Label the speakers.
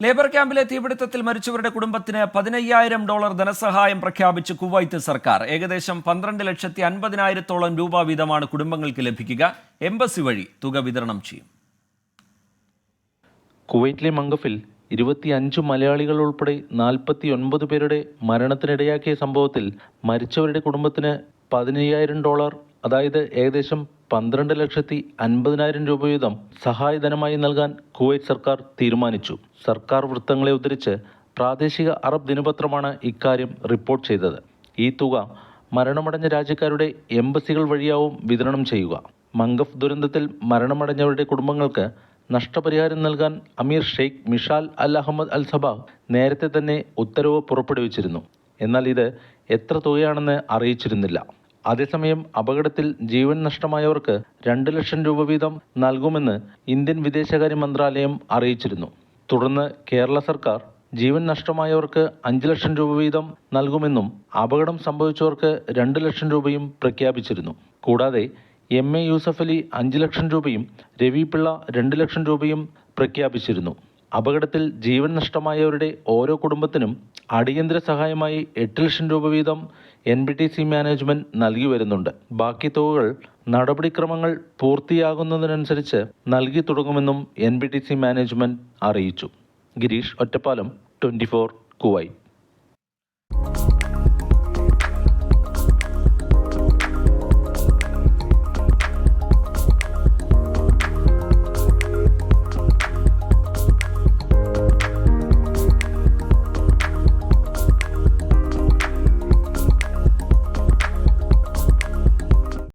Speaker 1: Labour ക്യാമ്പിലെ തീപിടുത്തത്തിൽ മരിച്ചവരുടെ കുടുംബത്തിന് $15,000 ധനസഹായം പ്രഖ്യാപിച്ച് കുവൈത്ത് സർക്കാർ. ഏകദേശം 12,50,000 രൂപ വീതമാണ് കുടുംബങ്ങൾക്ക് ലഭിക്കുക. എംബസി വഴി തുക വിതരണം ചെയ്യും.
Speaker 2: കുവൈറ്റിലെ മംഗഫിൽ 25 മലയാളികൾ ഉൾപ്പെടെ 49 പേരുടെ മരണത്തിനിടയാക്കിയ സംഭവത്തിൽ മരിച്ചവരുടെ കുടുംബത്തിന് $15,000, അതായത് ഏകദേശം 12,50,000 രൂപ വീതം സഹായധനമായി നൽകാൻ കുവൈറ്റ് സർക്കാർ തീരുമാനിച്ചു. സർക്കാർ വൃത്തങ്ങളെ ഉദ്ധരിച്ച് പ്രാദേശിക അറബ് ദിനപത്രമാണ് ഇക്കാര്യം റിപ്പോർട്ട് ചെയ്തത്. ഈ തുക മരണമടഞ്ഞ രാജ്യക്കാരുടെ എംബസികൾ വഴിയാവും വിതരണം ചെയ്യുക. മംഗഫ് ദുരന്തത്തിൽ മരണമടഞ്ഞവരുടെ കുടുംബങ്ങൾക്ക് നഷ്ടപരിഹാരം നൽകാൻ അമീർ ഷെയ്ഖ് മിഷാൽ അൽ അഹമ്മദ് അൽ സബാഹ് നേരത്തെ തന്നെ ഉത്തരവ് പുറപ്പെടുവിച്ചിരുന്നു. എന്നാൽ ഇത് എത്ര തുകയാണെന്ന് അറിയിച്ചിരുന്നില്ല. അതേസമയം അപകടത്തിൽ ജീവൻ നഷ്ടമായവർക്ക് 2 ലക്ഷം രൂപ വീതം നൽകുമെന്ന് ഇന്ത്യൻ വിദേശകാര്യ മന്ത്രാലയം അറിയിച്ചിരുന്നു. തുടർന്ന് കേരള സർക്കാർ ജീവൻ നഷ്ടമായവർക്ക് 5 ലക്ഷം രൂപ വീതം നൽകുമെന്നും അപകടം സംഭവിച്ചവർക്ക് 2 ലക്ഷം രൂപയും പ്രഖ്യാപിച്ചിരുന്നു. കൂടാതെ MA യൂസഫ് അലി 5 ലക്ഷം രൂപയും രവി പിള്ള 2 ലക്ഷം രൂപയും പ്രഖ്യാപിച്ചിരുന്നു. അപകടത്തിൽ ജീവൻ നഷ്ടമായവരുടെ ഓരോ കുടുംബത്തിനും അടിയന്തര സഹായമായി 8 ലക്ഷം രൂപ വീതം NBTC മാനേജ്മെന്റ് നൽകി വരുന്നുണ്ട്. ബാക്കി തുകകൾ നടപടിക്രമങ്ങൾ പൂർത്തിയാകുന്നതിനനുസരിച്ച് നൽകി തുടങ്ങുമെന്നും NBTC മാനേജ്മെന്റ് അറിയിച്ചു. ഗിരീഷ് ഒറ്റപ്പാലം, 24 കുവൈറ്റ്.